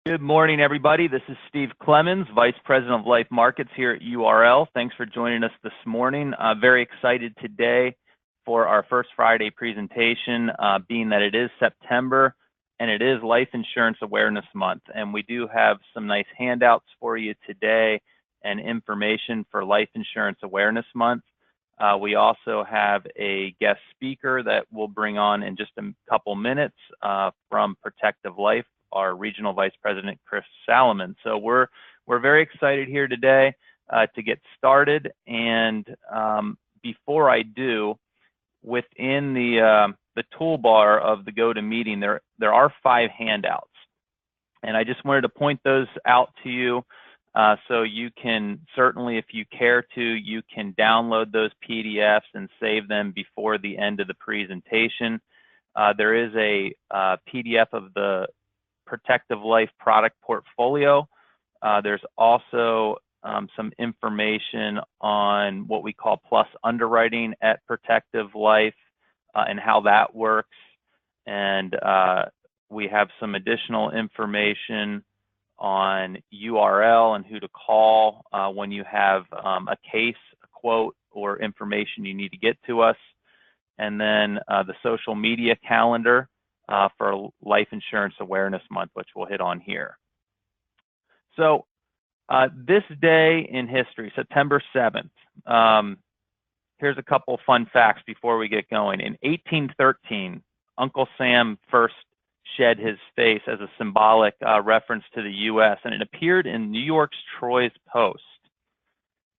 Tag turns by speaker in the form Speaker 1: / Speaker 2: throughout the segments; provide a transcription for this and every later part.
Speaker 1: Good morning, everybody. This is Steve Clemens, Vice President of Life Markets here at URL. Thanks for joining us this morning. Very excited today for our first Friday presentation, being that it is September and it is Life Insurance Awareness Month. And we do have some nice handouts for you today and information for Life Insurance Awareness Month. We also have a guest speaker that we'll bring on in just a couple minutes from Protective Life, our Regional Vice President, Chris Salomon. So we're very excited here today to get started. And before I do, within the toolbar of the GoToMeeting, there are 5 handouts. And I just wanted to point those out to you. So you can certainly, if you care to, you can download those PDFs and save them before the end of the presentation. There is a PDF of the Protective Life product portfolio. There's also some information on what we call plus underwriting at Protective Life and how that works. And we have some additional information on URL and who to call when you have a case, a quote, or information you need to get to us. And then the social media calendar for Life Insurance Awareness Month, which we'll hit on here. So this day in history, September 7th, here's a couple fun facts before we get going. In 1813, Uncle Sam first shed his face as a symbolic reference to the U.S., and it appeared in New York's Troy's Post.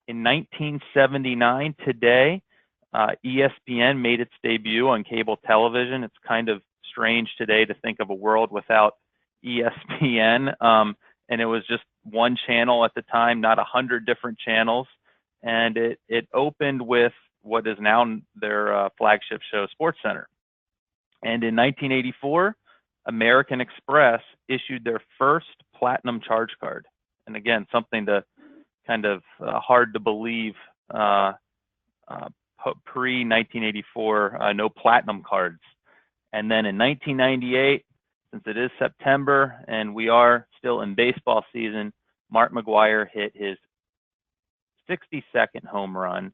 Speaker 1: In 1979, today, ESPN made its debut on cable television. It's kind of strange today to think of a world without ESPN, and it was just one channel at the time, not 100 different channels, and it opened with what is now their flagship show, SportsCenter. And in 1984, American Express issued their first platinum charge card, and again, something to kind of hard to believe. Pre-1984, no platinum cards. And then in 1998, since it is September and we are still in baseball season, Mark McGwire hit his 62nd home run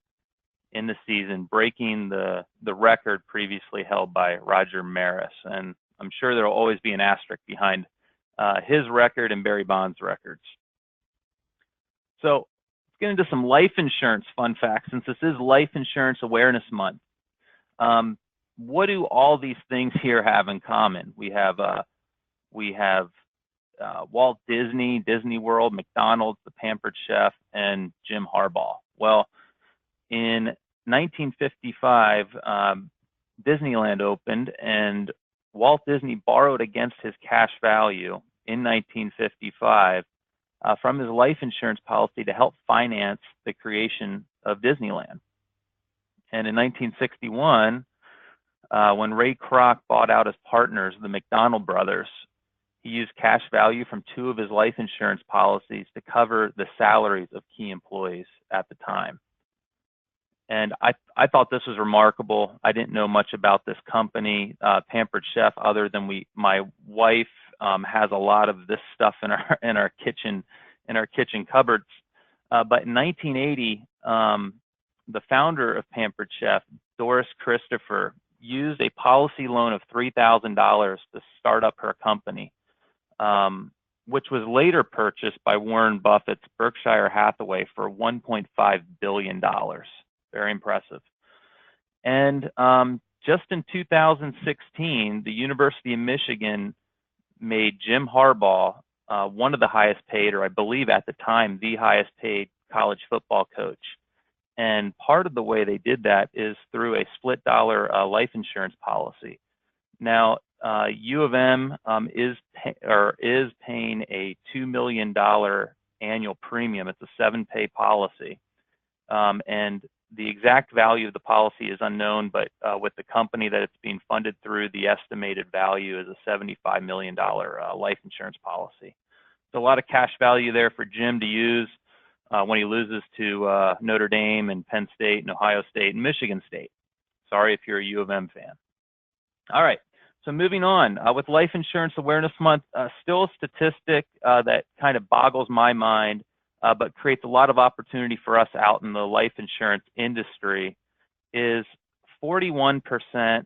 Speaker 1: in the season, breaking the record previously held by Roger Maris. And I'm sure there will always be an asterisk behind his record and Barry Bonds' records. So let's get into some life insurance fun facts, since this is Life Insurance Awareness Month. What do all these things here have in common? We have Walt Disney, Disney World, McDonald's, the Pampered Chef, and Jim Harbaugh. Well, in 1955, Disneyland opened, and Walt Disney borrowed against his cash value in 1955 from his life insurance policy to help finance the creation of Disneyland. And in 1961, when Ray Kroc bought out his partners, the McDonald brothers, he used cash value from 2 of his life insurance policies to cover the salaries of key employees at the time. And I thought this was remarkable. I didn't know much about this company, Pampered Chef, other than my wife has a lot of this stuff in our kitchen cupboards. But in 1980, the founder of Pampered Chef, Doris Christopher, used a policy loan of $3,000 to start up her company, which was later purchased by Warren Buffett's Berkshire Hathaway for $1.5 billion. Very impressive. And just in 2016, the University of Michigan made Jim Harbaugh one of the highest paid, or I believe at the time, the highest paid college football coach. And part of the way they did that is through a split dollar life insurance policy. Now, U of M is paying a $2 million annual premium. It's a 7-pay policy. And the exact value of the policy is unknown, but with the company that it's being funded through, the estimated value is a $75 million life insurance policy. So a lot of cash value there for Jim to use when he loses to Notre Dame and Penn State and Ohio State and Michigan State. Sorry if you're a U of M fan. All right, So moving on, with Life Insurance Awareness Month, still a statistic that kind of boggles my mind, but creates a lot of opportunity for us out in the life insurance industry, is 41%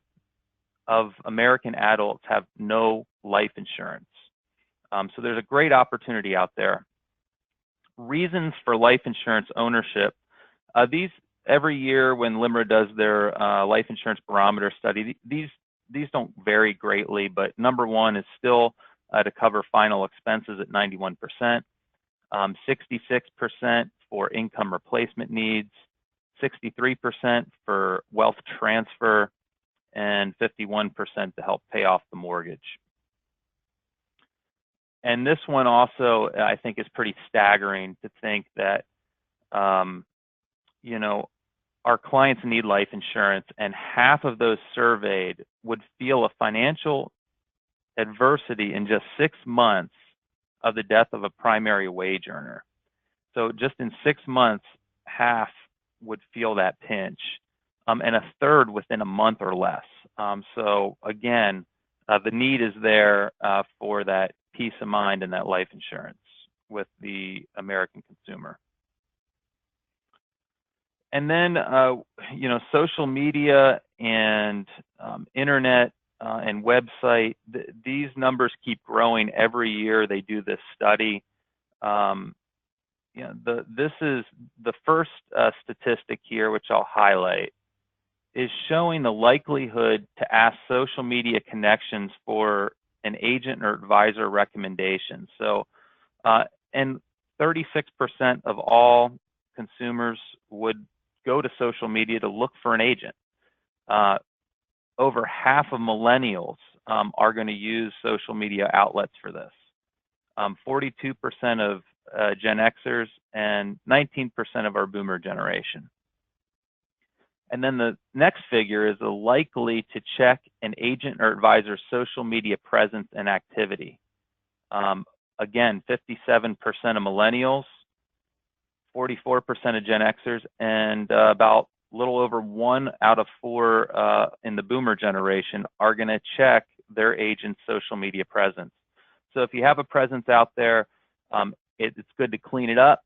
Speaker 1: of American adults have no life insurance. So there's a great opportunity out there. Reasons for life insurance ownership. These every year when LIMRA does their life insurance barometer study, these don't vary greatly, but number one is still to cover final expenses at 91%, 66% for income replacement needs, 63% for wealth transfer, and 51% to help pay off the mortgage. And this one also, I think, is pretty staggering to think that, you know, our clients need life insurance, and half of those surveyed would feel a financial adversity in just 6 months of the death of a primary wage earner. So just in 6 months, half would feel that pinch, and a third within a month or less. So again, the need is there for that peace of mind and that life insurance with the American consumer. And then, you know, social media and internet and website, these numbers keep growing every year. They do this study. You know, this is the first statistic here, which I'll highlight, is showing the likelihood to ask social media connections for an agent or advisor recommendation. So, and 36% of all consumers would go to social media to look for an agent. Over half of millennials are going to use social media outlets for this. 42% of Gen Xers and 19% of our boomer generation. And then the next figure is the likely to check an agent or advisor's social media presence and activity. Again, 57% of millennials, 44% of Gen Xers, and about a little over 1 out of 4 in the boomer generation are going to check their agent's social media presence. So if you have a presence out there, it's good to clean it up,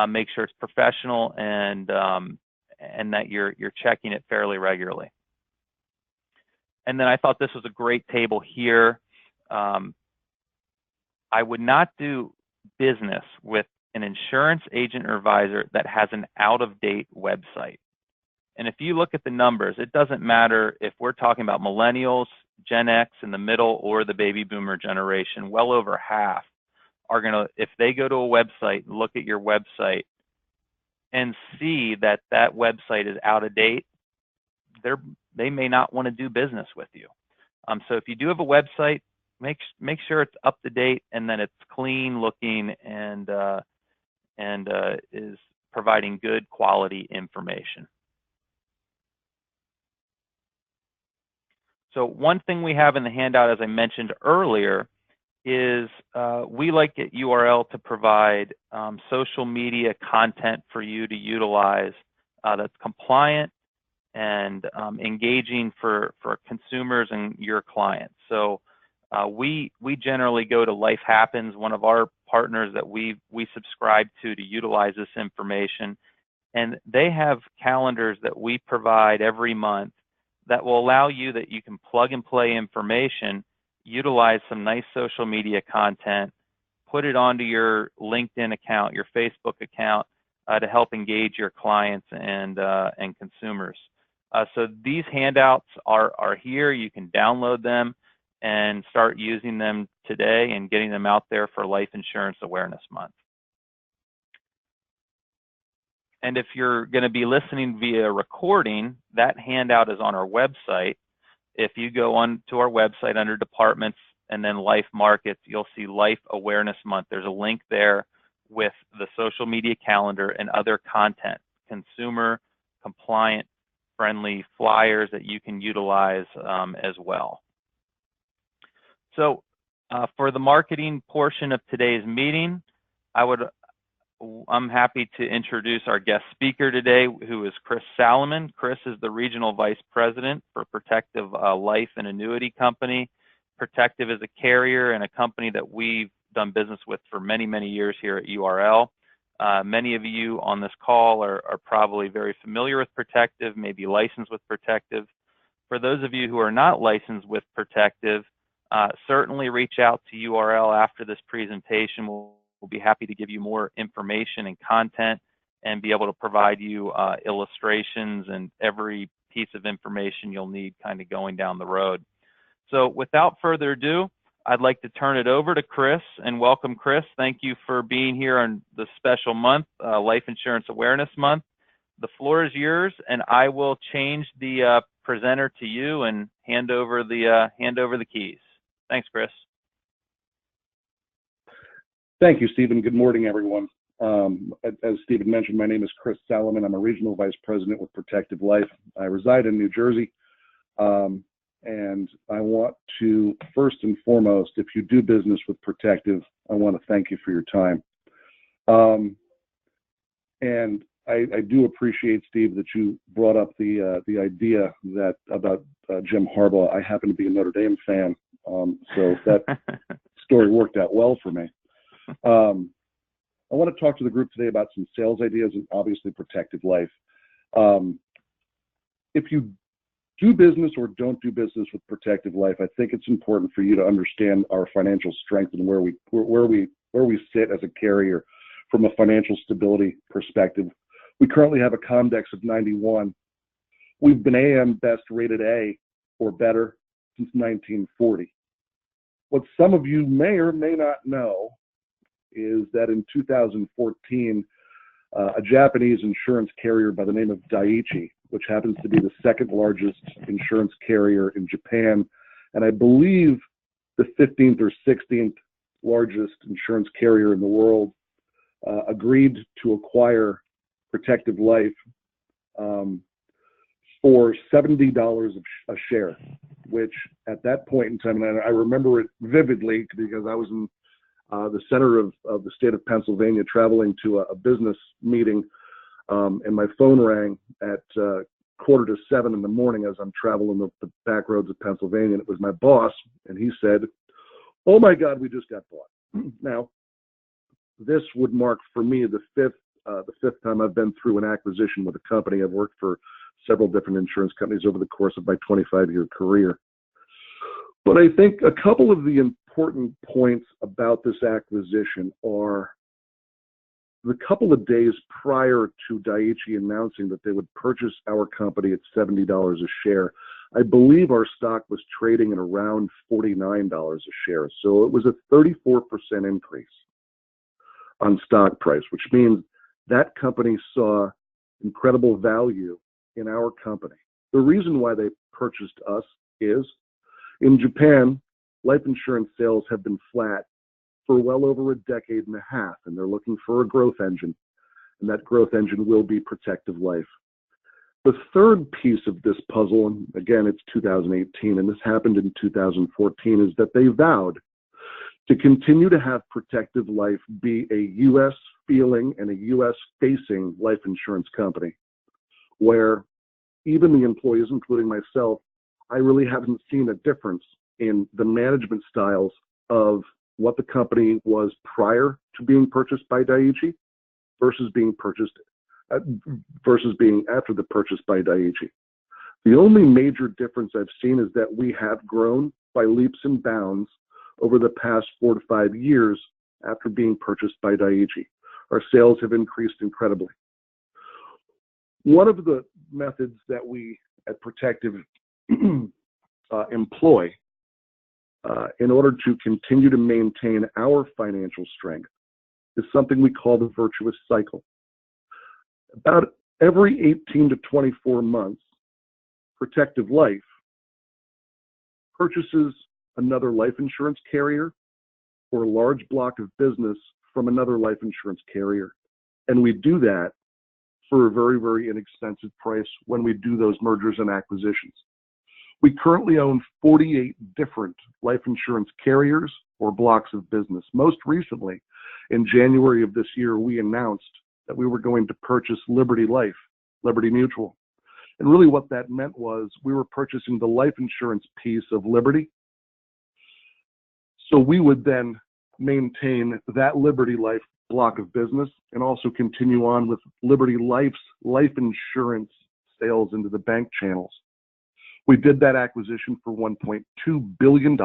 Speaker 1: make sure it's professional, and that you're checking it fairly regularly. And then I thought this was a great table here. I would not do business with an insurance agent or advisor that has an out-of-date website. And if you look at the numbers, it doesn't matter if we're talking about millennials, Gen X in the middle, or the baby boomer generation. Well over half are going to, if they go to a website, look at your website and see that that website is out of date, they may not want to do business with you. So if you do have a website, make sure it's up to date and then it's clean looking and is providing good quality information. So one thing we have in the handout, as I mentioned earlier, is we like at URL to provide social media content for you to utilize that's compliant and engaging for consumers and your clients. So we generally go to Life Happens, one of our partners that we subscribe to utilize this information, and they have calendars that we provide every month that will allow you that you can plug and play information, utilize some nice social media content, put it onto your LinkedIn account, your Facebook account, to help engage your clients and consumers. So these handouts are here. You can download them and start using them today and getting them out there for Life Insurance Awareness Month. And if you're going to be listening via recording, that handout is on our website. If you go on to our website under departments and then Life Markets, you'll see Life Awareness Month. There's a link there with the social media calendar and other content, consumer compliant friendly flyers that you can utilize as well. So for the marketing portion of today's meeting, I would I'm happy to introduce our guest speaker today, who is Chris Salomon. Chris is the Regional Vice President for Protective Life and Annuity Company. Protective is a carrier and a company that we've done business with for many, many years here at URL. Many of you on this call are probably very familiar with Protective, maybe licensed with Protective. For those of you who are not licensed with Protective, certainly reach out to URL after this presentation. We'll be happy to give you more information and content and be able to provide you illustrations and every piece of information you'll need kind of going down the road. So without further ado, I'd like to turn it over to Chris and welcome Chris. Thank you for being here on the special month, Life Insurance Awareness Month. The floor is yours, and I will change the presenter to you and hand over the keys. Thanks, Chris.
Speaker 2: Thank you, Stephen. Good morning, everyone. As Stephen mentioned, my name is Chris Salomon. I'm a Regional Vice President with Protective Life. I reside in New Jersey. And I want to, first and foremost, if you do business with Protective, I want to thank you for your time. And I do appreciate, Steve, that you brought up the idea that about Jim Harbaugh. I happen to be a Notre Dame fan, so that story worked out well for me. I want to talk to the group today about some sales ideas and obviously Protective Life. If you do business or don't do business with Protective Life, I think it's important for you to understand our financial strength and where we sit as a carrier from a financial stability perspective. We currently have a Comdex of 91. We've been AM Best rated A or better since 1940. What some of you may or may not know is that in 2014, a Japanese insurance carrier by the name of Dai-ichi, which happens to be the second largest insurance carrier in Japan, and I believe the 15th or 16th largest insurance carrier in the world, agreed to acquire Protective Life for $70 a share, which at that point in time, and I remember it vividly because I was in the center of the state of Pennsylvania traveling to a business meeting, and my phone rang at 6:45 in the morning as I'm traveling the back roads of Pennsylvania, and it was my boss, and he said, "Oh my God, we just got bought." Now, this would mark for me the fifth time I've been through an acquisition with a company. I've worked for several different insurance companies over the course of my 25-year career. But I think a couple of the important points about this acquisition are the couple of days prior to Dai-ichi announcing that they would purchase our company at $70 a share, I believe our stock was trading at around $49 a share. So it was a 34% increase on stock price, which means that company saw incredible value in our company. The reason why they purchased us is in Japan, life insurance sales have been flat for well over a decade and a half, and they're looking for a growth engine, and that growth engine will be Protective Life. The third piece of this puzzle, and again, it's 2018, and this happened in 2014, is that they vowed to continue to have Protective Life be a U.S. feeling and a U.S. facing life insurance company, where even the employees, including myself, I really haven't seen a difference in the management styles of what the company was prior to being purchased by Dai-ichi versus being after the purchase by Dai-ichi. The only major difference I've seen is that we have grown by leaps and bounds over the past 4 to 5 years after being purchased by Dai-ichi. Our sales have increased incredibly. One of the methods that we at Protective employ in order to continue to maintain our financial strength is something we call the virtuous cycle. About every 18 to 24 months, Protective Life purchases another life insurance carrier or a large block of business from another life insurance carrier. And we do that for a very, very inexpensive price when we do those mergers and acquisitions. We currently own 48 different life insurance carriers or blocks of business. Most recently, in January of this year, we announced that we were going to purchase Liberty Life, Liberty Mutual. And really what that meant was we were purchasing the life insurance piece of Liberty. So we would then maintain that Liberty Life block of business and also continue on with Liberty Life's life insurance sales into the bank channels. We did that acquisition for $1.2 billion.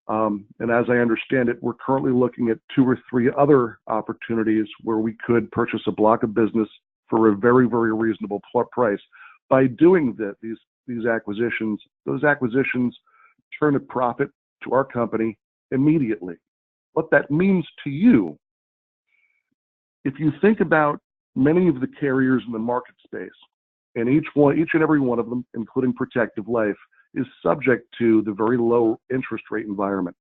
Speaker 2: And as I understand it, we're currently looking at 2 or 3 other opportunities where we could purchase a block of business for a very, very reasonable price. By doing these acquisitions, those acquisitions turn a profit to our company immediately. What that means to you, if you think about many of the carriers in the market space, and each and every one of them, including Protective Life, is subject to the very low interest rate environment,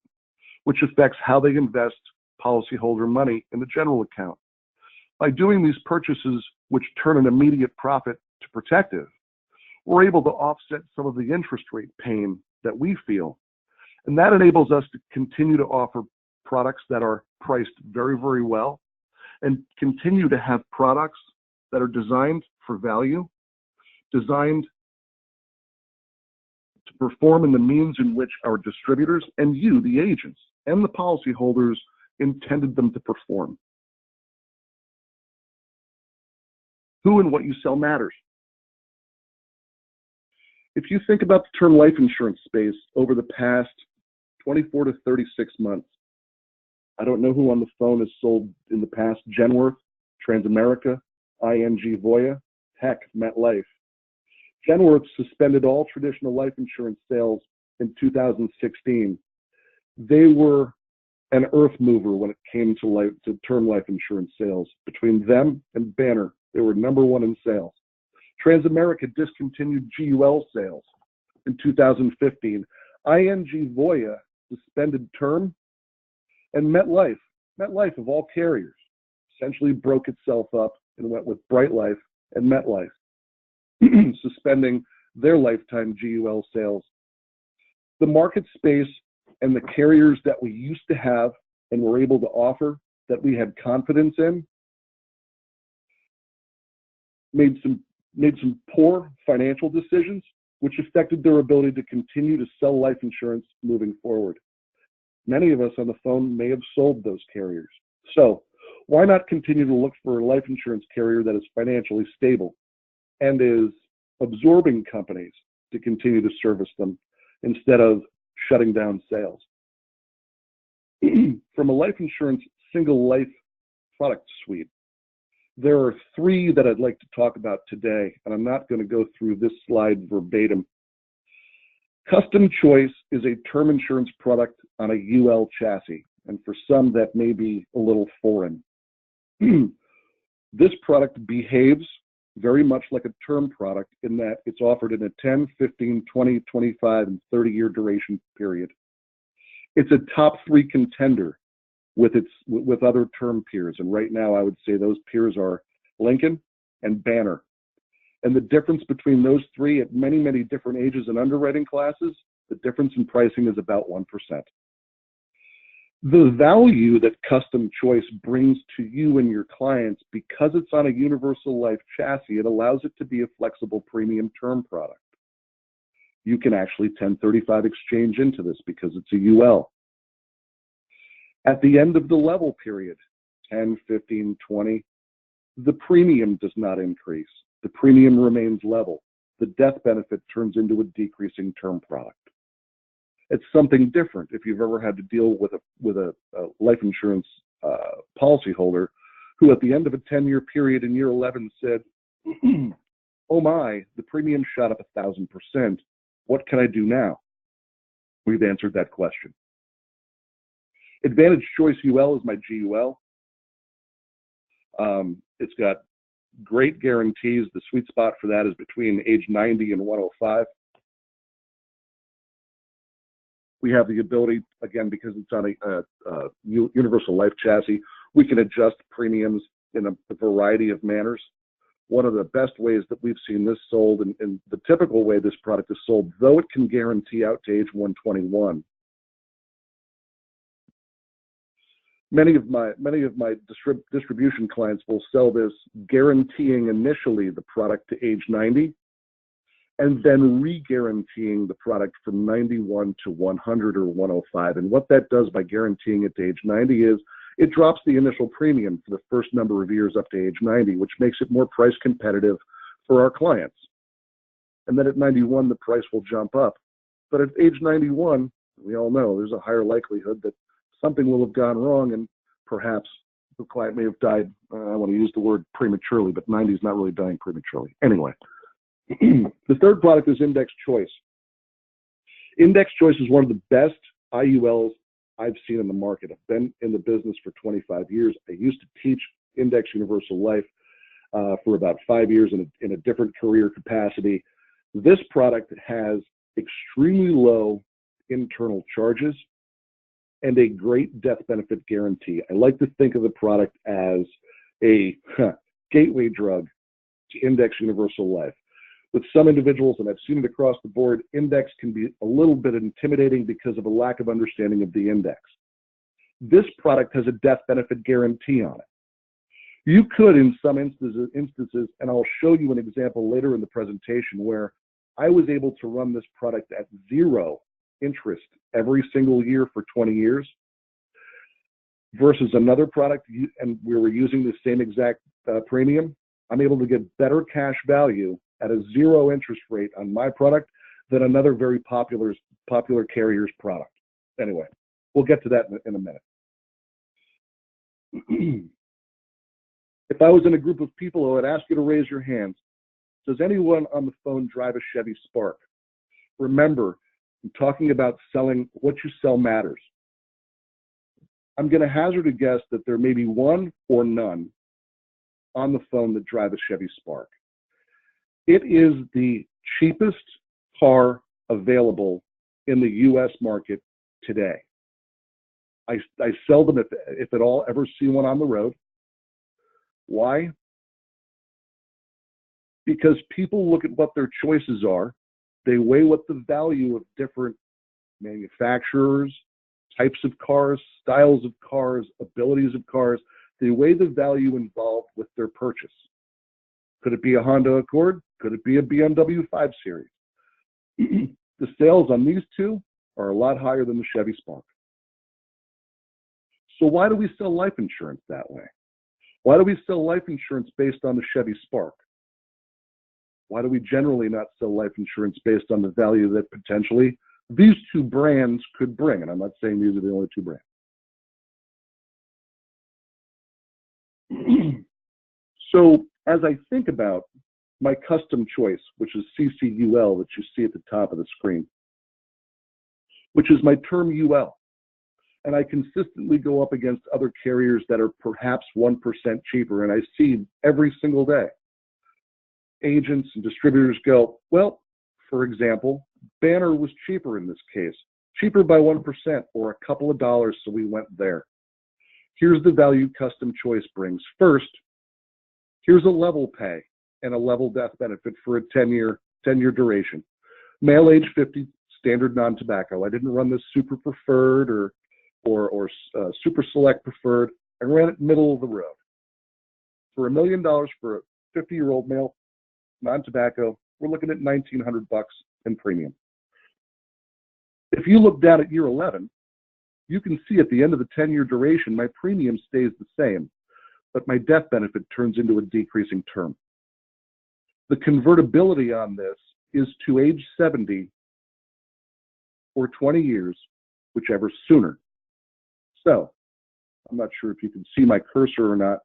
Speaker 2: which affects how they invest policyholder money in the general account. By doing these purchases, which turn an immediate profit to Protective, we're able to offset some of the interest rate pain that we feel. And that enables us to continue to offer products that are priced very, very well and continue to have products that are designed for value, designed to perform in the means in which our distributors and you, the agents, and the policyholders intended them to perform. Who and what you sell matters. If you think about the term life insurance space over the past 24 to 36 months, I don't know who on the phone has sold in the past Genworth, Transamerica, ING Voya, heck, MetLife. Genworth suspended all traditional life insurance sales in 2016. They were an earth mover when it came to term life insurance sales. Between them and Banner, they were #1 in sales. Transamerica discontinued GUL sales in 2015. ING Voya suspended term, and MetLife of all carriers, essentially broke itself up and went with Bright Life and MetLife, suspending their lifetime GUL sales. The market space and the carriers that we used to have and were able to offer that we had confidence in made some poor financial decisions, which affected their ability to continue to sell life insurance moving forward. Many of us on the phone may have sold those carriers. So why not continue to look for a life insurance carrier that is financially stable and is absorbing companies to continue to service them instead of shutting down sales? From a life insurance single life product suite, there are 3 that I'd like to talk about today, and I'm not going to go through this slide verbatim. Custom Choice is a term insurance product on a UL chassis, and for some that may be a little foreign. This product behaves very much like a term product in that it's offered in a 10, 15, 20, 25, and 30-year duration period. It's a top 3 contender with other term peers, and right now I would say those peers are Lincoln and Banner. And the difference between those 3 at many, many different ages and underwriting classes, the difference in pricing is about 1%. The value that Custom Choice brings to you and your clients, because it's on a universal life chassis, it allows it to be a flexible premium term product. You can actually 1035 exchange into this because it's a UL. At the end of the level period, 10, 15, 20, the premium does not increase. The premium remains level. The death benefit turns into a decreasing term product. It's something different if you've ever had to deal with a life insurance policyholder who at the end of a 10-year period in year 11 said, oh my, the premium shot up 1,000%. What can I do now? We've answered that question. Advantage Choice UL is my GUL. It's got great guarantees. The sweet spot for that is between age 90 and 105. We have the ability, again, because it's on a universal life chassis, we can adjust premiums in a variety of manners. One of the best ways that we've seen this sold, and the typical way this product is sold, though it can guarantee out to age 121, Many of my distribution clients will sell this, guaranteeing initially the product to age 90, and then re-guaranteeing the product from 91 to 100 or 105. And what that does by guaranteeing it to age 90 is it drops the initial premium for the first number of years up to age 90, which makes it more price competitive for our clients. And then at 91, the price will jump up. But at age 91, we all know there's a higher likelihood that something will have gone wrong, and perhaps the client may have died, I want to use the word prematurely, but 90 is not really dying prematurely. Anyway, the third product is Index Choice. Index Choice is one of the best IULs I've seen in the market. I've been in the business for 25 years. I used to teach Index Universal Life for about 5 years in a different career capacity. This product has extremely low internal charges and a great death benefit guarantee. I like to think of the product as a gateway drug to Index Universal Life. With some individuals, and I've seen it across the board, Index can be a little bit intimidating because of a lack of understanding of the index. This product has a death benefit guarantee on it. You could, in some instances, and I'll show you an example later in the presentation, where I was able to run this product at 0 interest every single year for 20 years versus another product, and we were using the same exact premium. I'm able to get better cash value at a 0 interest rate on my product than another very popular carrier's product. Anyway, we'll get to that in a minute. If I was in a group of people, I would ask you to raise your hands. Does anyone on the phone drive a Chevy Spark? Remember, I'm talking about selling. What you sell matters. I'm going to hazard a guess that there may be one or none on the phone that drive a Chevy Spark. It is the cheapest car available in the U.S. market today. I seldom, if at all, ever see one on the road. Why? Because people look at what their choices are. They weigh what the value of different manufacturers, types of cars, styles of cars, abilities of cars. They weigh the value involved with their purchase. Could it be a Honda Accord? Could it be a BMW 5 Series? The sales on these two are a lot higher than the Chevy Spark. So why do we sell life insurance that way? Why do we sell life insurance based on the Chevy Spark? Why do we generally not sell life insurance based on the value that potentially these two brands could bring? And I'm not saying these are the only two brands. So as I think about my custom choice, which is CCUL that you see at the top of the screen, which is my term UL, and I consistently go up against other carriers that are perhaps 1% cheaper, and I see every single day agents and distributors go, well, for example, Banner was cheaper in this case, cheaper by 1% or a couple of dollars, so we went there. Here's the value custom choice brings. First, here's a level pay and a level death benefit for a 10-year duration. Male age 50, standard non-tobacco. I didn't run this super preferred or super select preferred. I ran it middle of the road. For $1 million for a 50-year-old male non-tobacco, we're looking at $1,900 in premium. If you look down at year 11, you can see at the end of the 10-year duration, my premium stays the same, but my death benefit turns into a decreasing term. The convertibility on this is to age 70 or 20 years, whichever sooner. So, I'm not sure if you can see my cursor or not,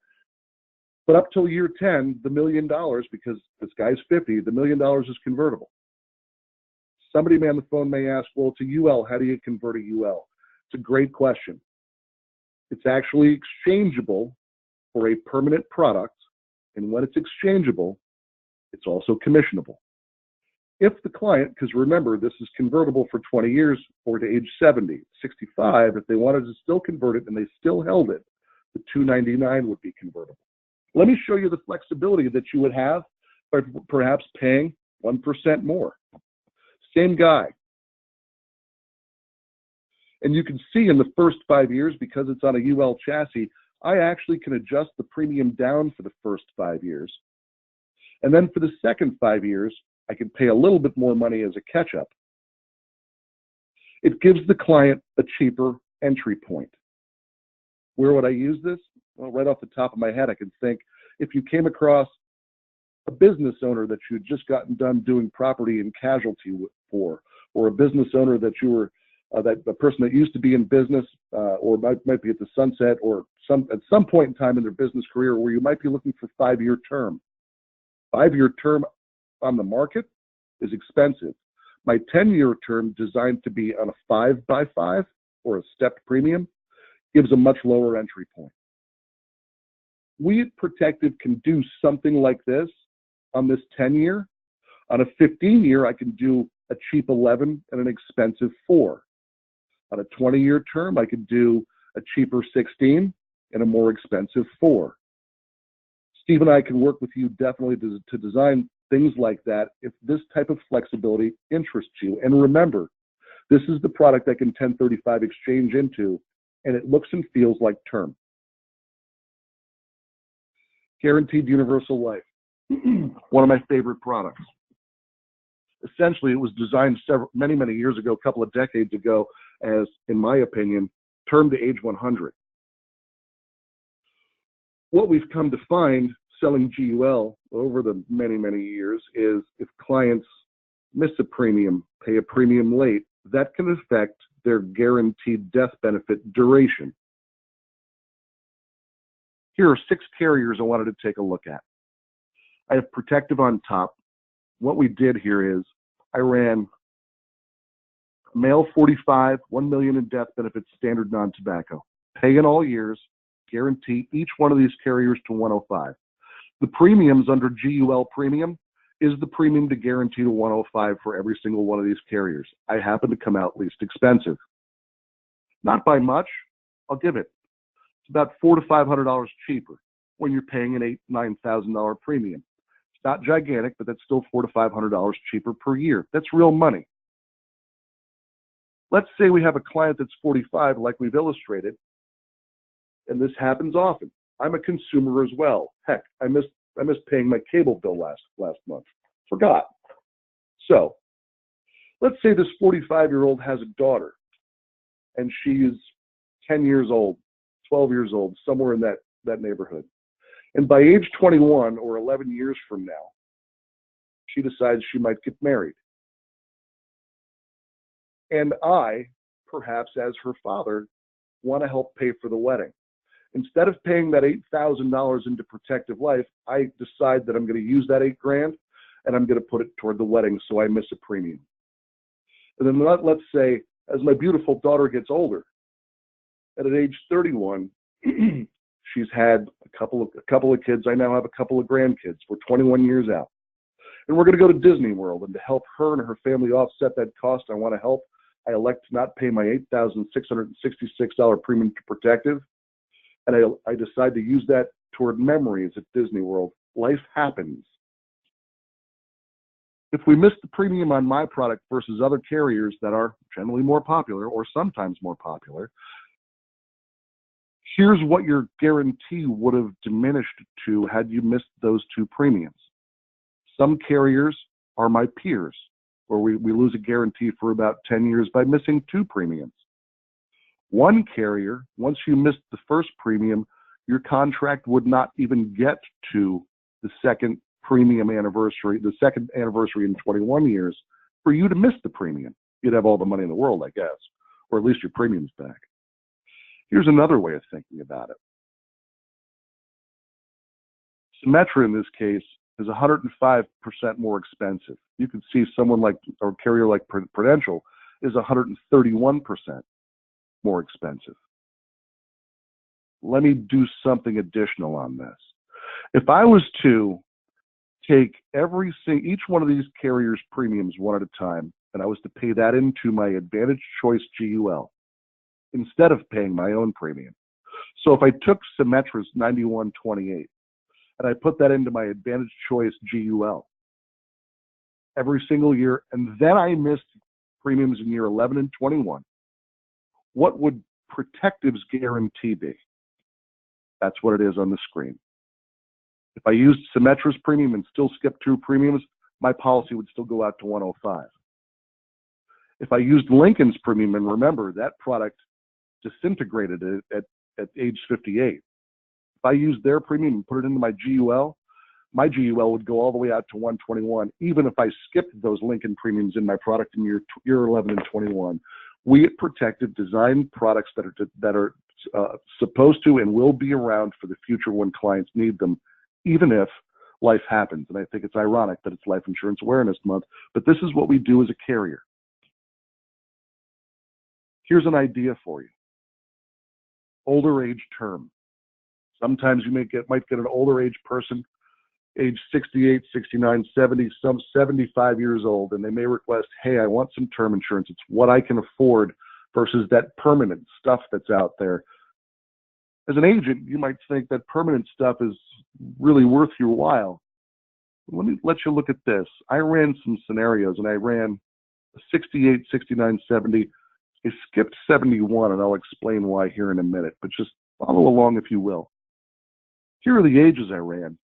Speaker 2: but up till year 10, the $1 million, because this guy's 50, the $1 million is convertible. Somebody on the phone may ask, well, to UL, how do you convert a UL? It's a great question. It's actually exchangeable for a permanent product, and when it's exchangeable, it's also commissionable. If the client, because remember, this is convertible for 20 years or to age 70, 65, if they wanted to still convert it and they still held it, the $299 would be convertible. Let me show you the flexibility that you would have by perhaps paying 1% more. Same guy. And you can see in the first 5 years, because it's on a UL chassis, I actually can adjust the premium down for the first 5 years. And then for the second 5 years, I can pay a little bit more money as a catch-up. It gives the client a cheaper entry point. Where would I use this? Well, right off the top of my head, I can think if you came across a business owner that you had just gotten done doing property and casualty for, or a business owner that you were, that the person that used to be in business, or might be at the sunset, or at some point in time in their business career where you might be looking for 5-year term. 5-year term on the market is expensive. My 10-year term, designed to be on a 5x5 or a stepped premium, gives a much lower entry point. We at Protective can do something like this on this 10-year. On a 15-year, I can do a cheap 11 and an expensive 4. On a 20-year term, I could do a cheaper 16 and a more expensive 4. Steve and I can work with you definitely to design things like that if this type of flexibility interests you. And remember, this is the product that can 1035 exchange into, and it looks and feels like term. Guaranteed Universal Life, one of my favorite products. Essentially, it was designed many years ago, a couple of decades ago, as, in my opinion, term to age 100. What we've come to find selling GUL over the many years is if clients miss a premium, pay a premium late, that can affect their guaranteed death benefit duration. Here are 6 carriers I wanted to take a look at. I have Protective on top. What we did here is I ran male 45, 1 million in death benefits, standard non-tobacco. Pay in all years, guarantee each one of these carriers to 105. The premiums under GUL premium is the premium to guarantee to 105 for every single one of these carriers. I happen to come out least expensive. Not by much, I'll give it. It's about $400 to $500 cheaper when you're paying an $8,000-9,000 premium. It's not gigantic, but that's still $400 to $500 cheaper per year. That's real money. Let's say we have a client that's 45, like we've illustrated, and this happens often. I'm a consumer as well. Heck, I missed paying my cable bill last month. Forgot. So, let's say this 45-year-old has a daughter, and she's 10 years old, 12 years old, somewhere in that neighborhood. And by age 21 or 11 years from now, she decides she might get married. And I, perhaps as her father, want to help pay for the wedding. Instead of paying that $8,000 into Protective Life, I decide that I'm going to use that $8,000 and I'm going to put it toward the wedding so I miss a premium. And then let's say, as my beautiful daughter gets older, and at age 31, she's had a couple of kids. I now have a couple of grandkids. We're 21 years out. And we're going to go to Disney World. And to help her and her family offset that cost, I want to help. I elect to not pay my $8,666 premium to Protective. And I decide to use that toward memories at Disney World. Life happens. If we miss the premium on my product versus other carriers that are generally more popular or sometimes more popular, here's what your guarantee would have diminished to had you missed those 2 premiums. Some carriers are my peers, where we lose a guarantee for about 10 years by missing 2 premiums. One carrier, once you missed the first premium, your contract would not even get to the second premium anniversary, the second anniversary in 21 years, for you to miss the premium. You'd have all the money in the world, I guess, or at least your premium's back. Here's another way of thinking about it. Symetra, in this case, is 105% more expensive. You can see someone like, or a carrier like Prudential is 131% more expensive. Let me do something additional on this. If I was to take each one of these carriers' premiums one at a time, and I was to pay that into my Advantage Choice GUL instead of paying my own premium. So if I took Symetra's 9128 and I put that into my Advantage Choice GUL every single year, and then I missed premiums in year 11 and 21, what would Protective's guarantee be? That's what it is on the screen. If I used Symetra's premium and still skipped 2 premiums, my policy would still go out to 105. If I used Lincoln's premium, and remember, that product disintegrated at age 58. If I used their premium and put it into my GUL would go all the way out to 121, even if I skipped those Lincoln premiums in my product in year 11 and 21. We at Protective design products that are supposed to and will be around for the future when clients need them, even if life happens. And I think it's ironic that it's Life Insurance Awareness Month, but this is what we do as a carrier. Here's an idea for you. Older age term. Sometimes you might get an older age person, age 68, 69, 70, some 75 years old, and they may request, hey, I want some term insurance. It's what I can afford versus that permanent stuff that's out there. As an agent, you might think that permanent stuff is really worth your while. Let me let you look at this. I ran some scenarios, and I ran a 68, 69, 70. I skipped 71, and I'll explain why here in a minute, but just follow along if you will. Here are the ages I ran.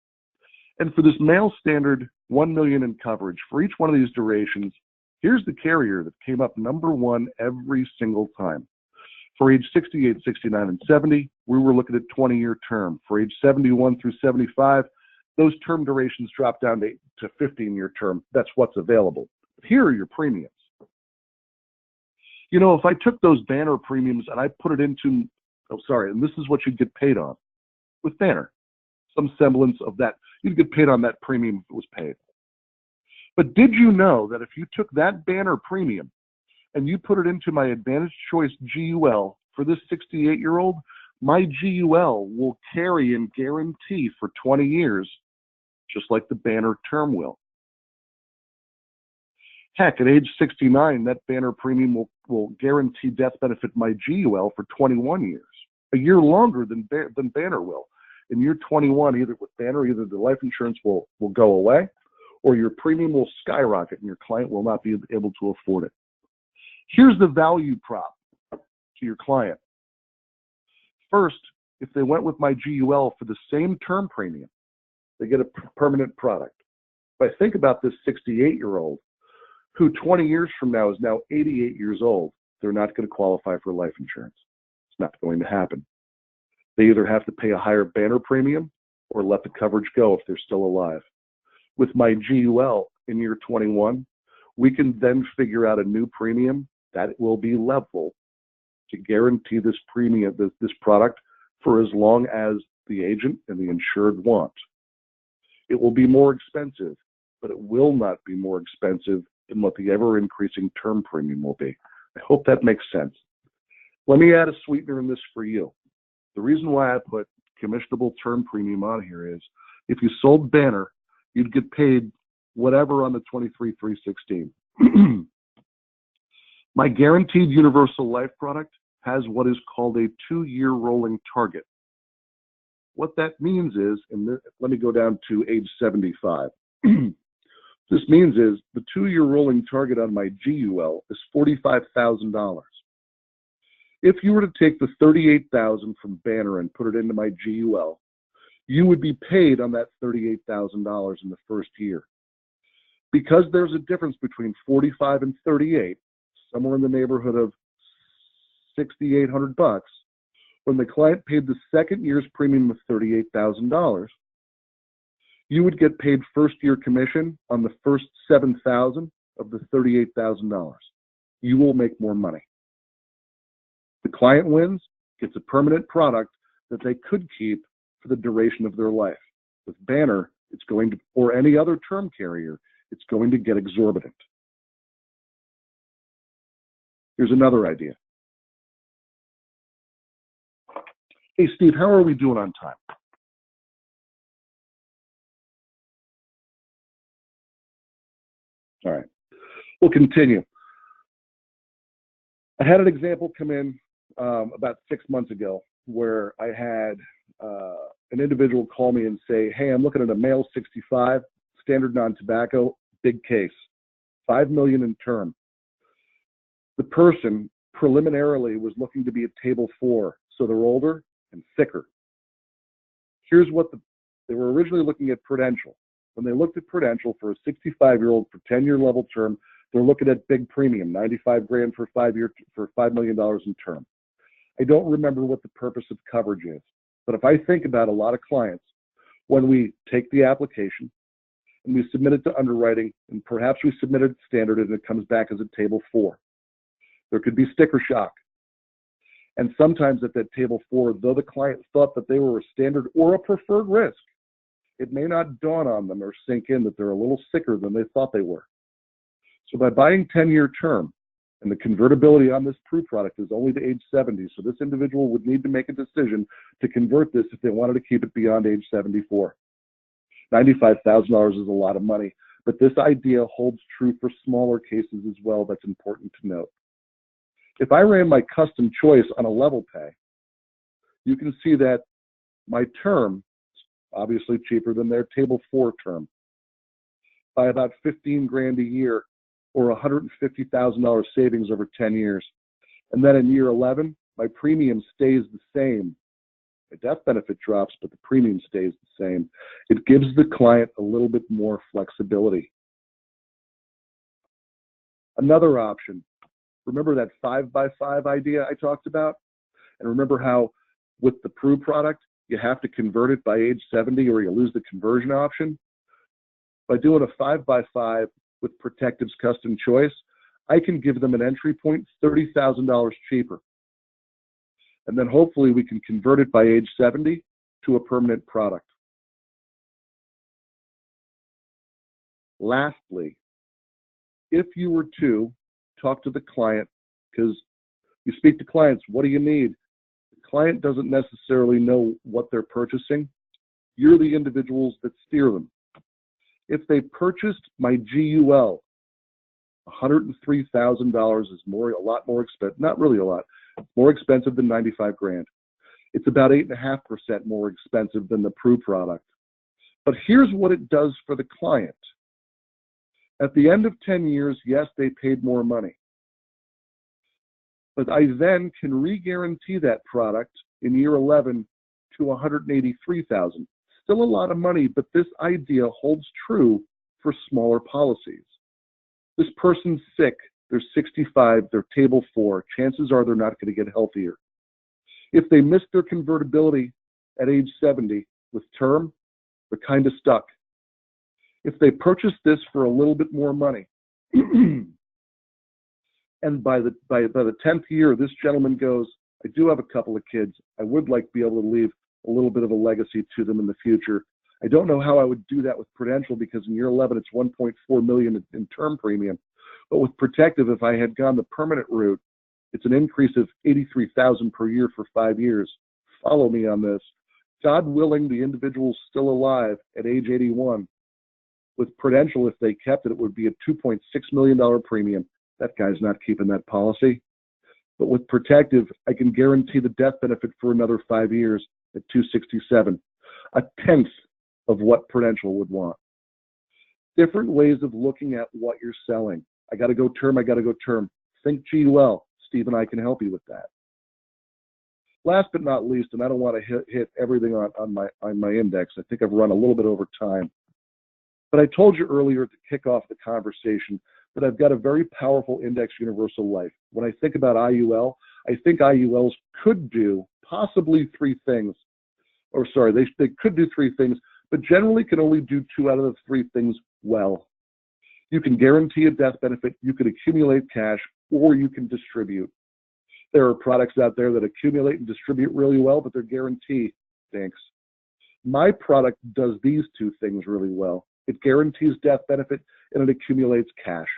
Speaker 2: And for this male standard 1 million in coverage, for each one of these durations, here's the carrier that came up number 1 every single time. For age 68, 69, and 70, we were looking at 20-year term. For age 71 through 75, those term durations dropped down to 15-year term. That's what's available. Here are your premiums. You know, if I took those Banner premiums and I put it into, and this is what you'd get paid on with Banner. Some semblance of that. You'd get paid on that premium if it was paid. But did you know that if you took that Banner premium and you put it into my Advantage Choice GUL for this 68-year-old, my GUL will carry and guarantee for 20 years, just like the Banner term will. Heck, at age 69, that Banner premium will guarantee death benefit my GUL for 21 years, a year longer than Banner will. In year 21, either with Banner, either the life insurance will go away or your premium will skyrocket and your client will not be able to afford it. Here's the value prop to your client. First, if they went with my GUL for the same term premium, they get a permanent product. If I think about this 68-year-old who 20 years from now is now 88 years old, they're not going to qualify for life insurance. It's not going to happen. They either have to pay a higher Banner premium or let the coverage go if they're still alive. With my GUL in year 21, we can then figure out a new premium that will be level to guarantee this premium, this product, for as long as the agent and the insured want. It will be more expensive, but it will not be more expensive than what the ever-increasing term premium will be. I hope that makes sense. Let me add a sweetener in this for you. The reason why I put commissionable term premium on here is if you sold Banner, you'd get paid whatever on the 23,316. My guaranteed universal life product has what is called a 2-year rolling target. What that means is, let me go down to age 75. This means is the 2-year rolling target on my GUL is $45,000. If you were to take the $38,000 from Banner and put it into my GUL, you would be paid on that $38,000 in the first year. Because there's a difference between 45 and 38, somewhere in the neighborhood of $6,800, when the client paid the second year's premium of $38,000, you would get paid first year commission on the first $7,000 of the $38,000. You will make more money. The client wins, gets a permanent product that they could keep for the duration of their life. With Banner, it's going to, or any other term carrier, it's going to get exorbitant. Here's another idea. Hey, Steve, how are we doing on time? All right, we'll continue. I had an example come in about 6 months ago where I had an individual call me and say, hey, I'm looking at a male 65, standard non-tobacco, big case, $5 million in term. The person preliminarily was looking to be at table 4, so they're older and sicker. Here's what they were originally looking at Prudential. When they looked at Prudential for a 65-year-old for 10-year level term, they're looking at big premium, $95,000 for $5 million in term. I don't remember what the purpose of coverage is, but if I think about a lot of clients, when we take the application and we submit it to underwriting, and perhaps we submit it standard and it comes back as a table 4, there could be sticker shock. And sometimes at that table 4, though the client thought that they were a standard or a preferred risk, it may not dawn on them or sink in that they're a little sicker than they thought they were. So by buying 10-year term, and the convertibility on this Pru product is only to age 70, so this individual would need to make a decision to convert this if they wanted to keep it beyond age 74. $95,000 is a lot of money, but this idea holds true for smaller cases as well. That's important to note. If I ran my custom choice on a level pay, you can see that my term is obviously cheaper than their table 4 term by about $15,000 a year, or $150,000 savings over 10 years. And then in year 11, my premium stays the same. The death benefit drops, but the premium stays the same. It gives the client a little bit more flexibility. Another option, remember that 5x5 idea I talked about? And remember how with the Pru product, you have to convert it by age 70 or you lose the conversion option? By doing a 5x5 with Protective's custom choice, I can give them an entry point $30,000 cheaper. And then hopefully we can convert it by age 70 to a permanent product. Lastly, if you were to talk to the client, because you speak to clients, what do you need? The client doesn't necessarily know what they're purchasing. You're the individuals that steer them. If they purchased my GUL, $103,000 is a lot more expensive, not really a lot, more expensive than $95,000. It's about 8.5% more expensive than the Pru product. But here's what it does for the client. At the end of 10 years, yes, they paid more money. But I then can re-guarantee that product in year 11 to $183,000. Still a lot of money, but this idea holds true for smaller policies. This person's sick, they're 65, they're table 4. Chances are they're not going to get healthier. If they missed their convertibility at age 70 with term, they're kind of stuck. If they purchase this for a little bit more money, and by the 10th year, this gentleman goes, I do have a couple of kids. I would like to be able to leave a little bit of a legacy to them in the future. I don't know how I would do that with Prudential because in year 11, it's $1.4 million in term premium. But with Protective, if I had gone the permanent route, it's an increase of $83,000 per year for 5 years. Follow me on this. God willing, the individual's still alive at age 81. With Prudential, if they kept it, it would be a $2.6 million premium. That guy's not keeping that policy. But with Protective, I can guarantee the death benefit for another 5 years at $267, a tenth of what Prudential would want. Different ways of looking at what you're selling. I got to go term, I got to go term. Think GUL. Steve and I can help you with that. Last but not least, and I don't want to hit everything on my index. I think I've run a little bit over time. But I told you earlier to kick off the conversation that I've got a very powerful index universal life. When I think about IUL, I think IULs could do possibly 3 things. Or sorry, they could do 3 things, but generally can only do 2 out of the 3 things well. You can guarantee a death benefit, you can accumulate cash, or you can distribute. There are products out there that accumulate and distribute really well, but their guarantee stinks. My product does these 2 things really well. It guarantees death benefit and it accumulates cash.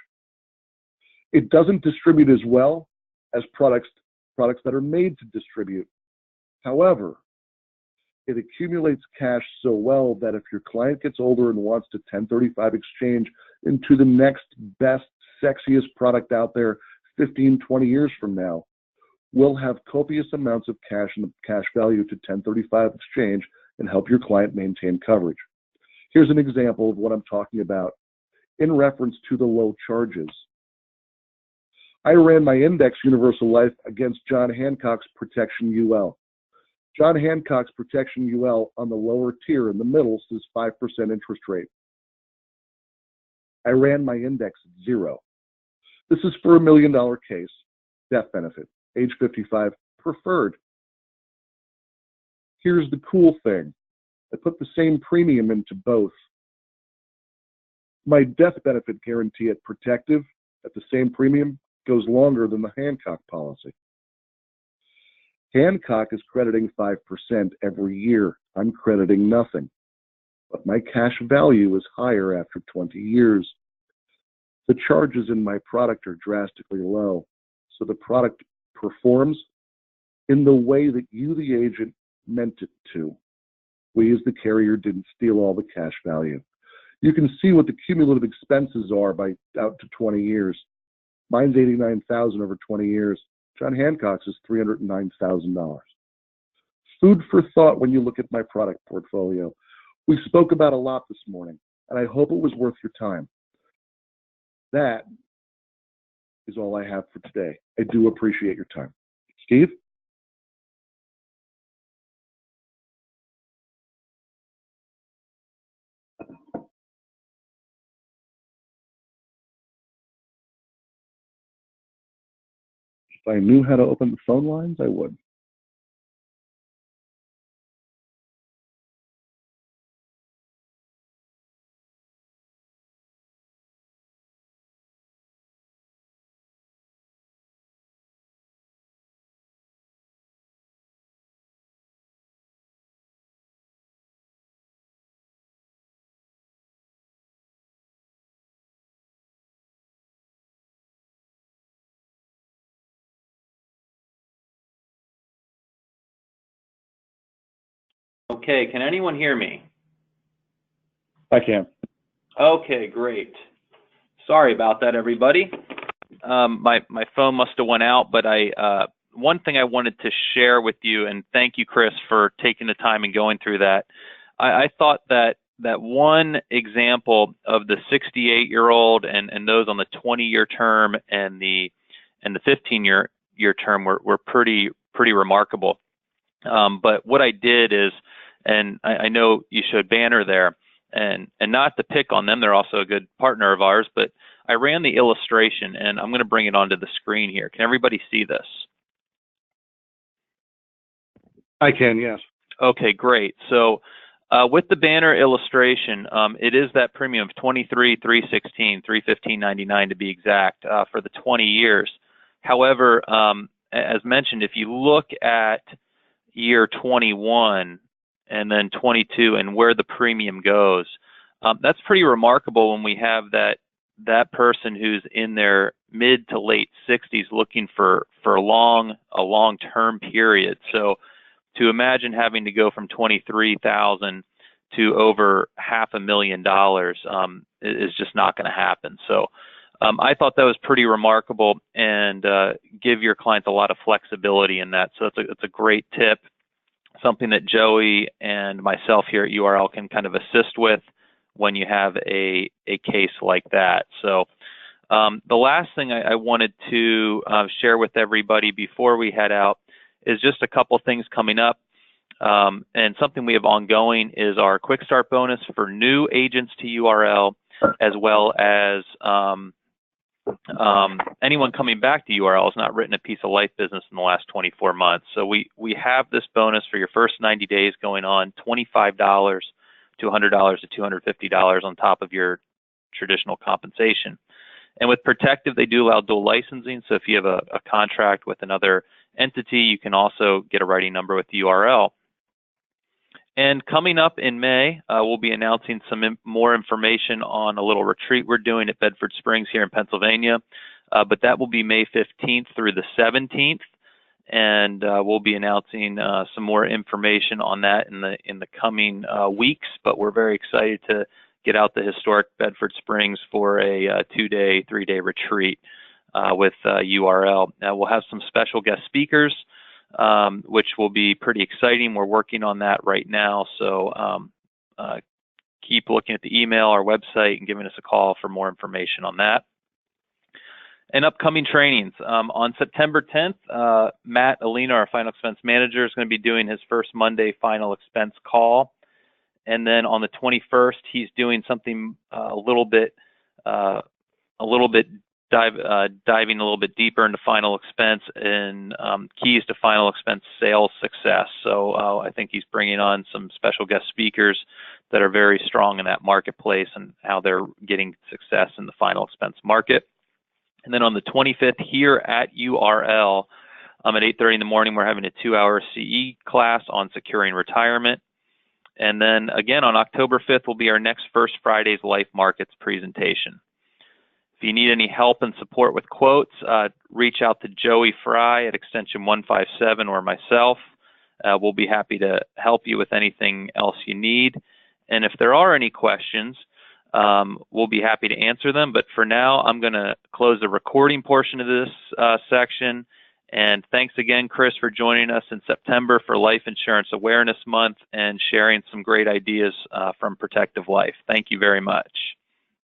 Speaker 2: It doesn't distribute as well as products that are made to distribute. However, it accumulates cash so well that if your client gets older and wants to 1035 exchange into the next best, sexiest product out there 15, 20 years from now, we'll have copious amounts of cash and cash value to 1035 exchange and help your client maintain coverage. Here's an example of what I'm talking about in reference to the low charges. I ran my index universal life against John Hancock's Protection UL. John Hancock's Protection UL on the lower tier in the middle says 5% interest rate. I ran my index at 0. This is for $1 million case, death benefit, age 55, preferred. Here's the cool thing. I put the same premium into both. My death benefit guarantee at Protective at the same premium goes longer than the Hancock policy. Hancock is crediting 5% every year. I'm crediting nothing. But my cash value is higher after 20 years. The charges in my product are drastically low, so the product performs in the way that you, the agent, meant it to. We, as the carrier, didn't steal all the cash value. You can see what the cumulative expenses are by out to 20 years. Mine's $89,000 over 20 years. John Hancock's is $309,000. Food for thought when you look at my product portfolio. We spoke about a lot this morning, and I hope it was worth your time. That is all I have for today. I do appreciate your time. Steve? If I knew how to open the phone lines, I would.
Speaker 1: Okay, can anyone hear me?
Speaker 2: I can.
Speaker 1: Okay, great. Sorry about that, everybody. My phone must have went out, but one thing I wanted to share with you, and thank you, Chris, for taking the time and going through that. I thought that one example of the 68-year-old and those on the 20-year term and the 15-year term were pretty remarkable. But what I did is, and I know you showed Banner there, and not to pick on them, they're also a good partner of ours, but I ran the illustration, and I'm going to bring it onto the screen here. Can everybody see this?
Speaker 2: I can, yes.
Speaker 1: Okay, great. So with the Banner illustration, it is that premium of $23,316, $315.99 to be exact for the 20 years. However, as mentioned, if you look at year 21 and then 22 and where the premium goes, that's pretty remarkable when we have that person who's in their mid to late 60s looking for a long-term period. So to imagine having to go from $23,000 to over $500,000 is just not going to happen. So I thought that was pretty remarkable, and give your clients a lot of flexibility in that. So it's a great tip, something that Joey and myself here at URL can kind of assist with when you have a case like that. So the last thing I wanted to share with everybody before we head out is just a couple things coming up. And something we have ongoing is our Quick Start bonus for new agents to URL, as well as anyone coming back to URL has not written a piece of life business in the last 24 months. So we have this bonus for your first 90 days going on, $25 to $100 to $250 on top of your traditional compensation. And with Protective, they do allow dual licensing. So if you have a contract with another entity, you can also get a writing number with URL. And coming up in May, we'll be announcing some more information on a little retreat we're doing at Bedford Springs here in Pennsylvania. But that will be May 15th through the 17th. And we'll be announcing some more information on that in the coming weeks. But we're very excited to get out to historic Bedford Springs for a 2-day, 3-day retreat with URL. We'll have some special guest speakers, which will be pretty exciting. We're working on that right now. So keep looking at the email, our website, and giving us a call for more information on that. And upcoming trainings. On September 10th, Matt Alina, our final expense manager, is going to be doing his first Monday final expense call. And then on the 21st, he's doing something a little bit diving a little bit deeper into final expense and keys to final expense sales success. So I think he's bringing on some special guest speakers that are very strong in that marketplace and how they're getting success in the final expense market. And then on the 25th here at URL, at 8:30 in the morning, we're having a 2-hour CE class on securing retirement. And then again, on October 5th will be our next First Friday's Life Markets presentation. If you need any help and support with quotes, reach out to Joey Fry at extension 157 or myself. We'll be happy to help you with anything else you need. And if there are any questions, we'll be happy to answer them. But for now, I'm going to close the recording portion of this section. And thanks again, Chris, for joining us in September for Life Insurance Awareness Month and sharing some great ideas from Protective Life. Thank you very much.